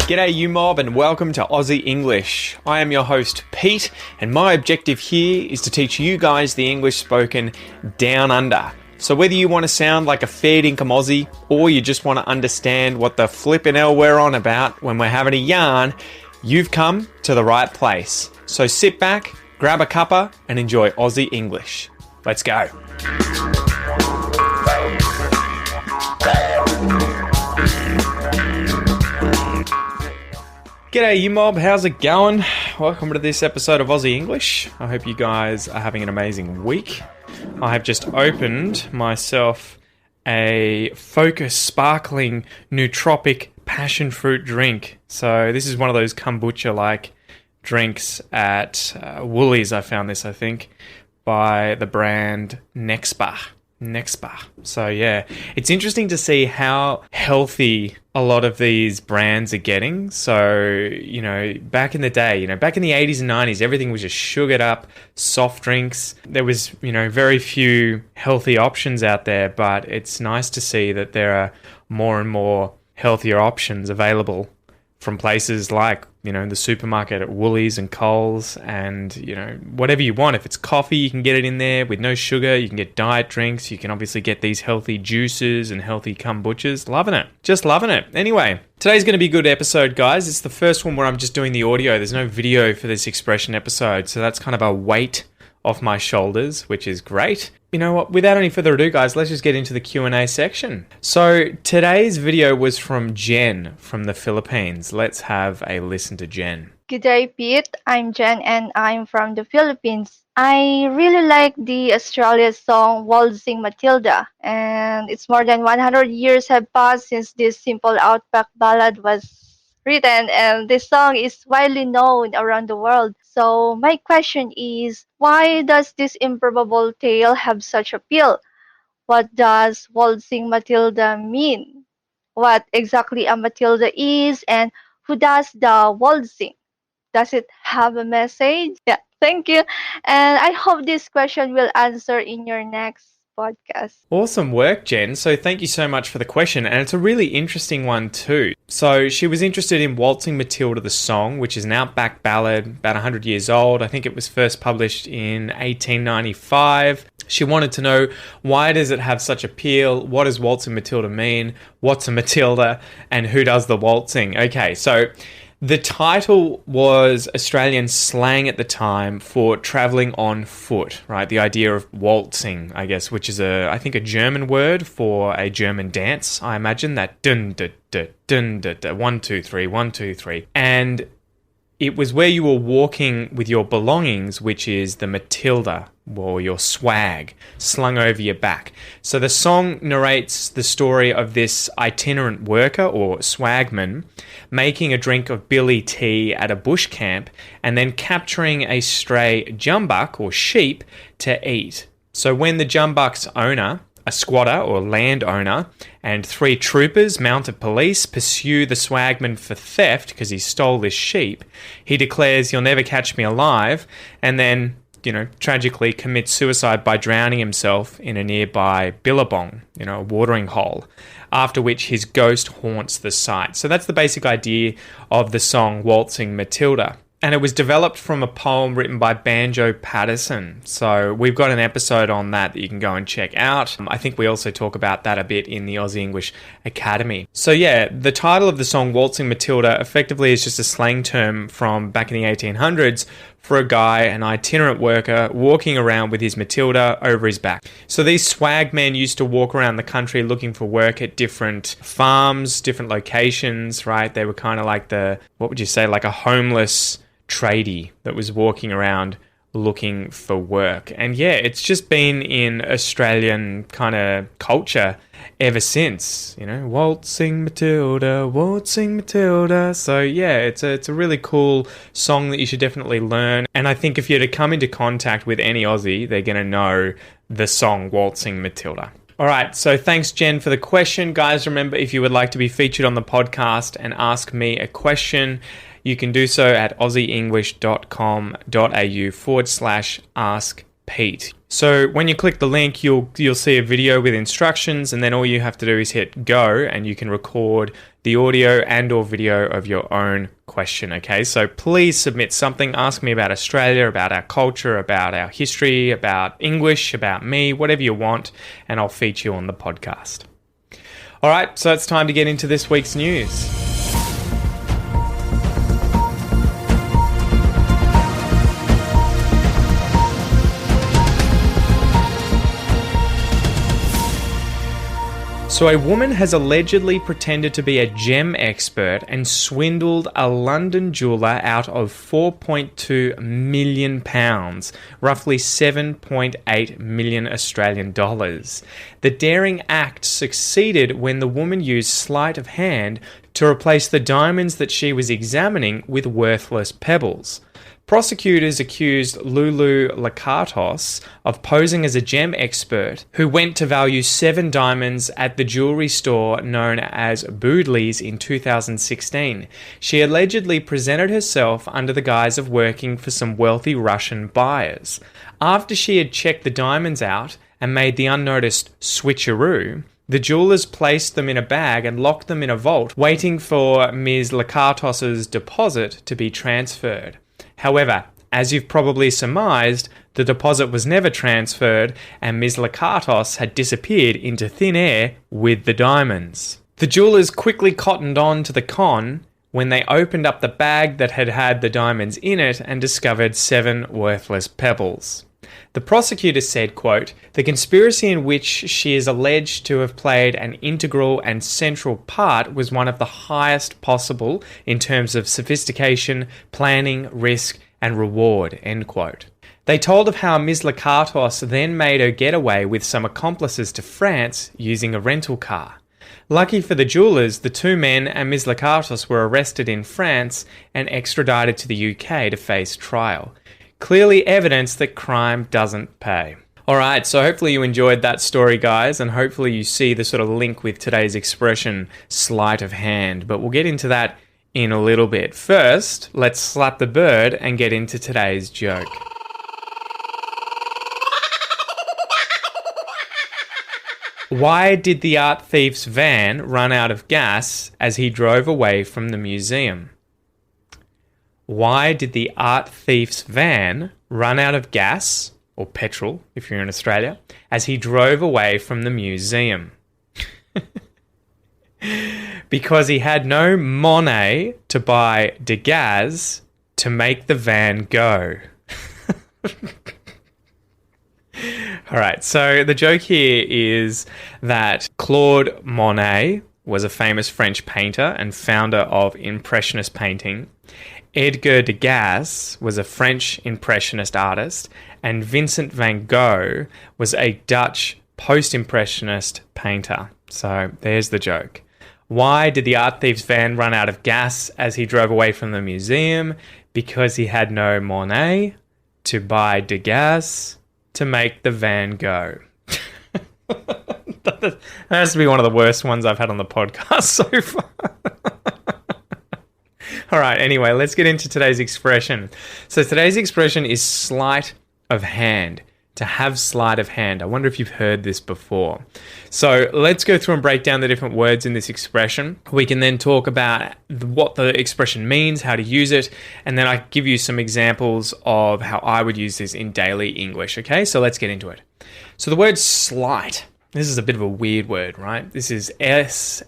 G'day you mob and welcome to Aussie English. I am your host Pete and my objective here is to teach you guys the English spoken down under. So whether you want to sound like a fair dinkum Aussie or you just want to understand what the flippin' hell we're on about when we're having a yarn, you've come to the right place. So sit back, grab a cuppa and enjoy Aussie English. Let's go. G'day you mob, how's it going? Welcome to this episode of Aussie English. I hope you guys are having an amazing week. I have just opened myself a Focus sparkling nootropic passion fruit drink. So this is one of those kombucha-like drinks at Woolies. I found this, I think, by the brand Nexpa. So yeah, it's interesting to see how healthy a lot of these brands are getting. So, back in the day, back in the 80s and 90s, everything was just sugared up, soft drinks. There was, very few healthy options out there, but it's nice to see that there are more and more healthier options available from places like, the supermarket at Woolies and Coles and, whatever you want. If it's coffee, you can get it in there with no sugar. You can get diet drinks. You can obviously get these healthy juices and healthy kombuchas. Loving it. Just loving it. Anyway, today's going to be a good episode, guys. It's the first one where I'm just doing the audio. There's no video for this expression episode. So that's kind of a weight off my shoulders, which is great. You know what, without any further ado, guys, let's just get into the Q&A section. So today's video was from Jen from the Philippines. Let's have a listen to Jen. Good day, Pete. I'm Jen and I'm from the Philippines. I really like the Australia song Waltzing Matilda, and it's more than 100 years have passed since this simple outback ballad was written, and this song is widely known around the world. So my question is, why does this improbable tale have such appeal? What does Waltzing Matilda mean? What exactly a Matilda is, and who does the waltzing? Does it have a message? Yeah, thank you. And I hope this question will answer in your next podcast. Awesome work, Jen. So thank you so much for the question. And it's a really interesting one too. So she was interested in Waltzing Matilda, the song, which is an outback ballad, about 100 years old. I think it was first published in 1895. She wanted to know, why does it have such appeal? What does Waltzing Matilda mean? What's a Matilda? And who does the waltzing? Okay, so the title was Australian slang at the time for travelling on foot, right? The idea of waltzing, I guess, which is I think a German word for a German dance. I imagine that dun dun dun dun dun dun 1 2 3 1 2 3, and it was where you were walking with your belongings, which is the Matilda, or your swag, slung over your back. So the song narrates the story of this itinerant worker, or swagman, making a drink of billy tea at a bush camp, and then capturing a stray jumbuck, or sheep, to eat. So when the jumbuck's owner, a squatter or landowner, and 3 troopers, mounted police, pursue the swagman for theft because he stole this sheep, he declares, "You'll never catch me alive," and then, tragically commits suicide by drowning himself in a nearby billabong, a watering hole, after which his ghost haunts the site. So that's the basic idea of the song Waltzing Matilda. And it was developed from a poem written by Banjo Patterson. So we've got an episode on that you can go and check out. I think we also talk about that a bit in the Aussie English Academy. So yeah, the title of the song Waltzing Matilda effectively is just a slang term from back in the 1800s for a guy, an itinerant worker, walking around with his Matilda over his back. So these swag men used to walk around the country looking for work at different farms, different locations, right? They were kind of like like a homeless tradie that was walking around looking for work. And yeah, it's just been in Australian kind of culture ever since, waltzing Matilda, waltzing Matilda. So yeah, it's a really cool song that you should definitely learn. And I think if you're to come into contact with any Aussie, they're going to know the song Waltzing Matilda. All right, so thanks, Jen, for the question. Guys, remember, if you would like to be featured on the podcast and ask me a question, you can do so at aussieenglish.com.au/ask repeat. So when you click the link, you'll see a video with instructions, and then all you have to do is hit go, and you can record the audio and or video of your own question, okay? So please submit something. Ask me about Australia, about our culture, about our history, about English, about me, whatever you want, and I'll feature you on the podcast. All right, so it's time to get into this week's news. So a woman has allegedly pretended to be a gem expert and swindled a London jeweller out of £4.2 million, roughly 7.8 million Australian dollars. The daring act succeeded when the woman used sleight of hand to replace the diamonds that she was examining with worthless pebbles. Prosecutors accused Lulu Lakatos of posing as a gem expert who went to value 7 diamonds at the jewellery store known as Boodley's in 2016. She allegedly presented herself under the guise of working for some wealthy Russian buyers. After she had checked the diamonds out and made the unnoticed switcheroo, the jewellers placed them in a bag and locked them in a vault, waiting for Ms. Lakatos's deposit to be transferred. However, as you've probably surmised, the deposit was never transferred and Ms. Lakatos had disappeared into thin air with the diamonds. The jewellers quickly cottoned on to the con when they opened up the bag that had had the diamonds in it and discovered 7 worthless pebbles. The prosecutor said, quote, "The conspiracy in which she is alleged to have played an integral and central part was one of the highest possible in terms of sophistication, planning, risk, and reward," end quote. They told of how Ms. Lakatos then made her getaway with some accomplices to France using a rental car. Lucky for the jewellers, the 2 men and Ms. Lakatos were arrested in France and extradited to the UK to face trial. Clearly evidence that crime doesn't pay. Alright, so hopefully you enjoyed that story, guys, and hopefully you see the sort of link with today's expression, sleight of hand, but we'll get into that in a little bit. First, let's slap the bird and get into today's joke. Why did the art thief's van run out of gas as he drove away from the museum? Why did the art thief's van run out of gas, or petrol if you're in Australia, as he drove away from the museum? Because he had no money to buy de gaz to make the van go. Alright, so the joke here is that Claude Monet was a famous French painter and founder of Impressionist painting. Edgar Degas was a French Impressionist artist, and Vincent van Gogh was a Dutch post-Impressionist painter. So there's the joke. Why did the art thief's van run out of gas as he drove away from the museum? Because he had no money to buy Degas to make the van go. That has to be one of the worst ones I've had on the podcast so far. All right, anyway, let's get into today's expression. So today's expression is sleight of hand. To have sleight of hand. I wonder if you've heard this before. So let's go through and break down the different words in this expression. We can then talk about what the expression means, how to use it, and then I give you some examples of how I would use this in daily English, okay? So let's get into it. So the word sleight. This is a bit of a weird word, right? This is S-L-E-I-G-H-T.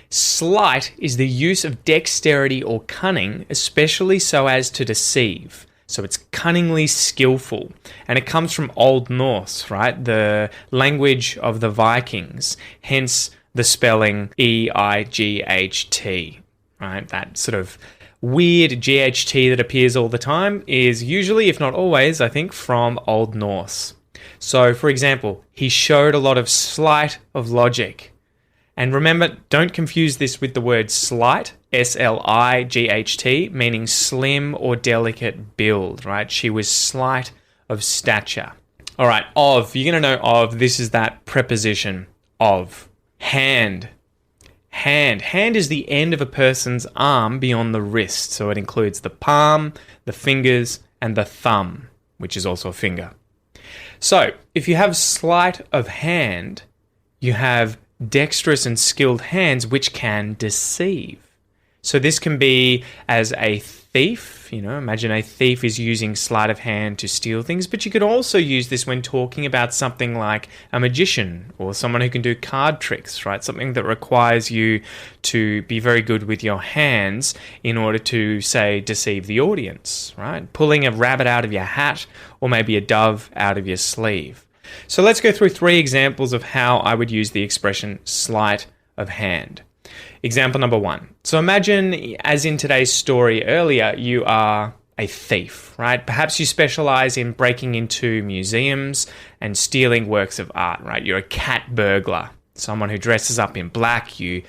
Sleight is the use of dexterity or cunning, especially so as to deceive. So it's cunningly skillful. And it comes from Old Norse, right? The language of the Vikings. Hence the spelling E-I-G-H-T, right? That sort of weird G-H-T that appears all the time is usually, if not always, I think, from Old Norse. So, for example, he showed a lot of sleight of logic. And remember, don't confuse this with the word slight, S-L-I-G-H-T, meaning slim or delicate build, right? She was slight of stature. All right, of, you're going to know of, this is that preposition, of. Hand. Hand. Hand is the end of a person's arm beyond the wrist, so it includes the palm, the fingers, and the thumb, which is also a finger. So, if you have sleight of hand, you have dexterous and skilled hands which can deceive. So this can be as a thief, imagine a thief is using sleight of hand to steal things, but you could also use this when talking about something like a magician or someone who can do card tricks, right? Something that requires you to be very good with your hands in order to, say, deceive the audience, right? Pulling a rabbit out of your hat or maybe a dove out of your sleeve. So let's go through 3 examples of how I would use the expression sleight of hand. Example number 1. So imagine, as in today's story earlier, you are a thief, right? Perhaps you specialize in breaking into museums and stealing works of art, right? You're a cat burglar, someone who dresses up in black. You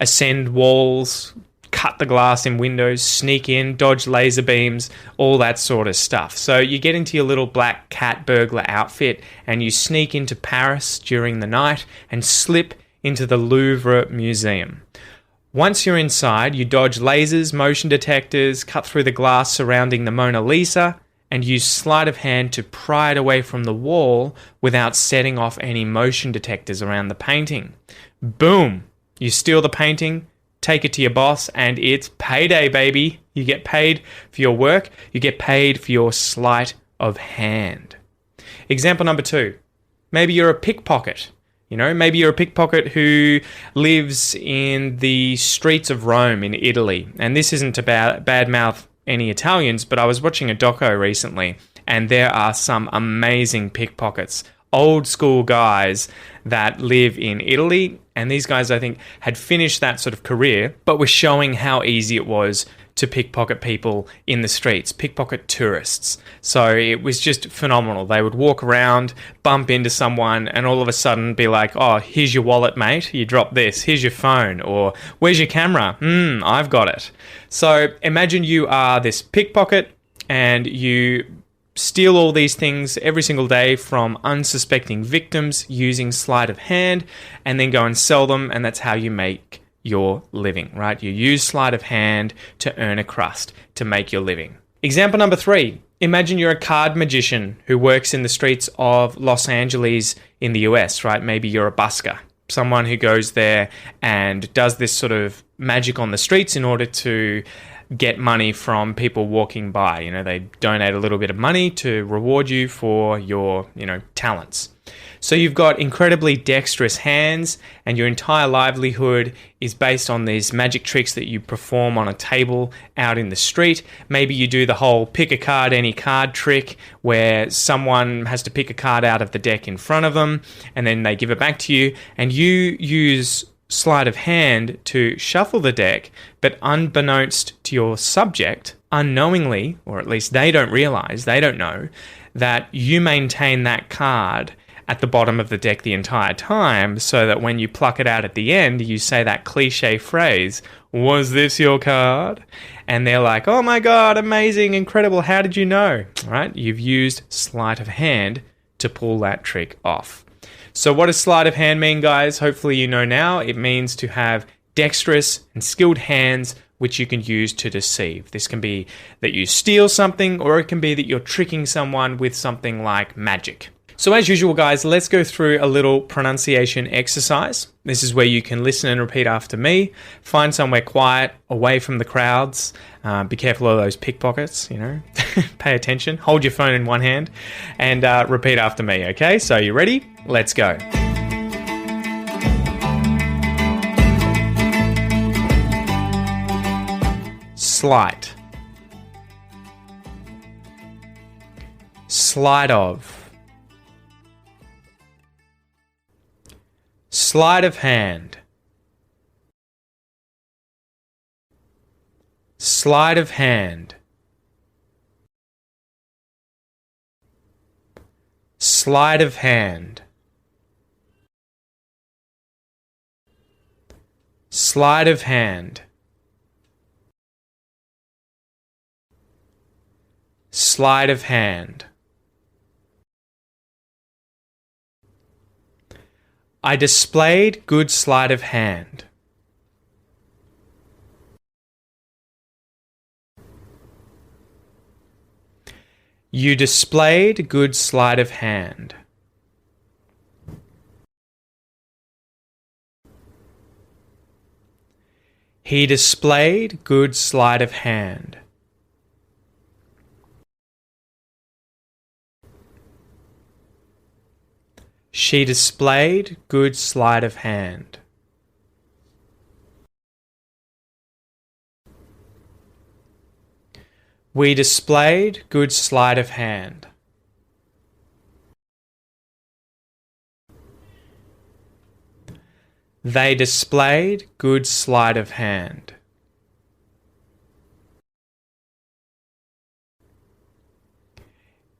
ascend walls, cut the glass in windows, sneak in, dodge laser beams, all that sort of stuff. So you get into your little black cat burglar outfit and you sneak into Paris during the night and slip into the Louvre Museum. Once you're inside, you dodge lasers, motion detectors, cut through the glass surrounding the Mona Lisa, and use sleight of hand to pry it away from the wall without setting off any motion detectors around the painting. Boom! You steal the painting, take it to your boss, and it's payday, baby. You get paid for your work. You get paid for your sleight of hand. Example number 2. Maybe you're a pickpocket. Maybe you're a pickpocket who lives in the streets of Rome in Italy. And this isn't to badmouth any Italians, but I was watching a doco recently, and there are some amazing pickpockets, old school guys that live in Italy. And these guys, I think, had finished that sort of career, but were showing how easy it was to pickpocket people in the streets, pickpocket tourists. So it was just phenomenal. They would walk around, bump into someone, and all of a sudden be like, oh, here's your wallet, mate. You dropped this. Here's your phone. Or where's your camera? I've got it. So imagine you are this pickpocket and you steal all these things every single day from unsuspecting victims using sleight of hand and then go and sell them, and that's how you make your living, right? You use sleight of hand to earn a crust, to make your living. Example number 3. Imagine you're a card magician who works in the streets of Los Angeles in the US, right? Maybe you're a busker, someone who goes there and does this sort of magic on the streets in order to get money from people walking by. They donate a little bit of money to reward you for your, talents. So you've got incredibly dexterous hands, and your entire livelihood is based on these magic tricks that you perform on a table out in the street. Maybe you do the whole pick a card, any card trick, where someone has to pick a card out of the deck in front of them, and then they give it back to you, and you use sleight of hand to shuffle the deck, but unbeknownst to your subject, unknowingly, or at least they don't realize, they don't know, that you maintain that card at the bottom of the deck the entire time, so that when you pluck it out at the end, you say that cliche phrase, "Was this your card?" And they're like, "Oh my God, amazing, incredible, how did you know?" Right? You've used sleight of hand to pull that trick off. So what does sleight of hand mean, guys? Hopefully you know now. It means to have dexterous and skilled hands which you can use to deceive. This can be that you steal something, or it can be that you're tricking someone with something like magic. So as usual, guys, let's go through a little pronunciation exercise. This is where you can listen and repeat after me. Find somewhere quiet, away from the crowds. Be careful of those pickpockets, Pay attention. Hold your phone in one hand and repeat after me, okay? So you ready? Let's go. Sleight. Sleight of. Sleight of hand. Sleight of hand. Sleight of hand. Sleight of hand. Sleight of hand. I displayed good sleight of hand. You displayed good sleight of hand. He displayed good sleight of hand. She displayed good sleight of hand. We displayed good sleight of hand. They displayed good sleight of hand.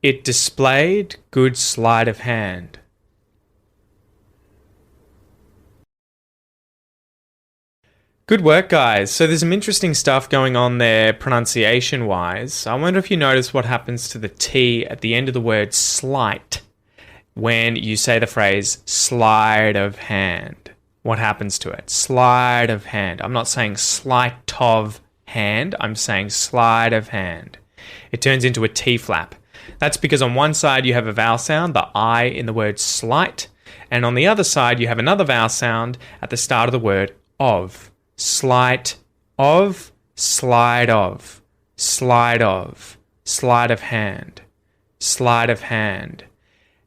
It displayed good sleight of hand. Good work, guys. So there's some interesting stuff going on there pronunciation-wise. I wonder if you notice what happens to the T at the end of the word sleight when you say the phrase sleight of hand. What happens to it? Sleight of hand. I'm not saying sleight of hand. I'm saying sleight of hand. It turns into a T flap. That's because on one side you have a vowel sound, the I in the word slight, and on the other side you have another vowel sound at the start of the word of. Sleight of, slide of, slide of, sleight of hand, sleight of hand.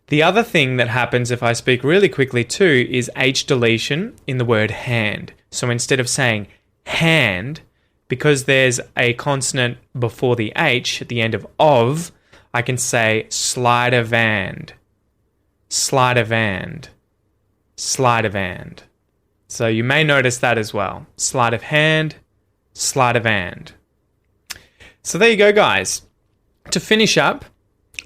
The other thing that happens if I speak really quickly too is H deletion in the word hand. So instead of saying hand, because there's a consonant before the H at the end of, I can say sleight of hand, sleight of hand, sleight of hand. So you may notice that as well. Sleight of hand, sleight of hand. So there you go, guys. To finish up,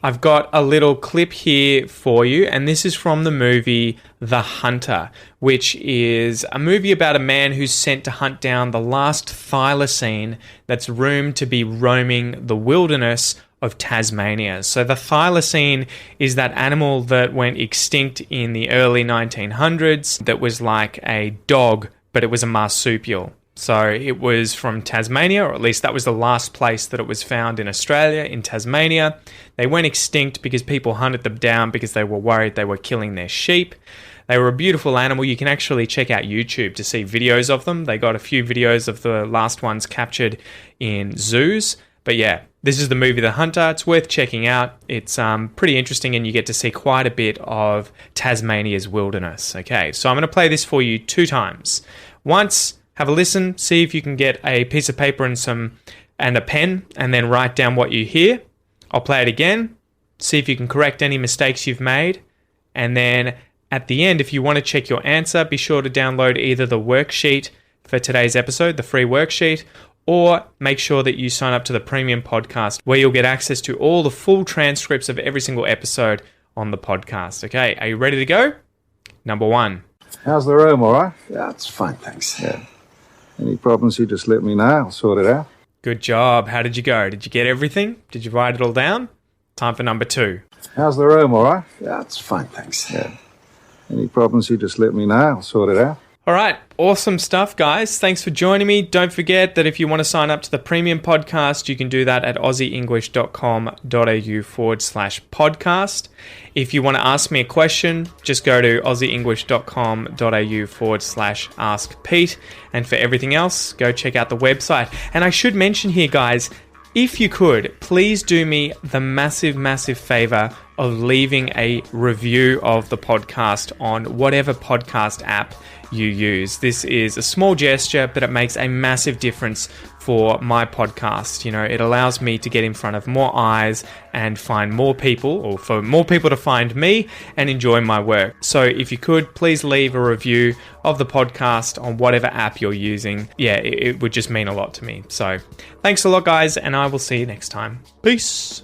I've got a little clip here for you, and this is from the movie The Hunter, which is a movie about a man who's sent to hunt down the last thylacine that's rumored to be roaming the wilderness of Tasmania. So the thylacine is that animal that went extinct in the early 1900s that was like a dog, but it was a marsupial. So it was from Tasmania, or at least that was the last place that it was found in Australia, in Tasmania. They went extinct because people hunted them down because they were worried they were killing their sheep. They were a beautiful animal. You can actually check out YouTube to see videos of them. They got a few videos of the last ones captured in zoos. But yeah, this is the movie The Hunter. It's worth checking out. It's pretty interesting, and you get to see quite a bit of Tasmania's wilderness. Okay, so I'm going to play this for you 2 times. Once, have a listen, see if you can get a piece of paper and a pen, and then write down what you hear. I'll play it again, see if you can correct any mistakes you've made, and then at the end, if you want to check your answer, be sure to download either the worksheet for today's episode, the free worksheet, or make sure that you sign up to the premium podcast where you'll get access to all the full transcripts of every single episode on the podcast. Okay, are you ready to go? Number 1. How's the room, all right? Yeah, it's fine, thanks. Yeah. Any problems, you just let me know. I'll sort it out. Good job. How did you go? Did you get everything? Did you write it all down? Time for number 2. How's the room, all right? Yeah, it's fine, thanks. Yeah. Any problems, you just let me know. I'll sort it out. All right, awesome stuff, guys. Thanks for joining me. Don't forget that if you want to sign up to the premium podcast, you can do that at aussieenglish.com.au/podcast. If you want to ask me a question, just go to aussieenglish.com.au/askpete. And for everything else, go check out the website. And I should mention here, guys, if you could, please do me the massive, massive favor of leaving a review of the podcast on whatever podcast app you use. This is a small gesture, but it makes a massive difference for my podcast. You know, it allows me to get in front of more eyes and find more people, or for more people to find me and enjoy my work. So if you could, please leave a review of the podcast on whatever app you're using. Yeah, it would just mean a lot to me. So thanks a lot, guys, and I will see you next time. Peace.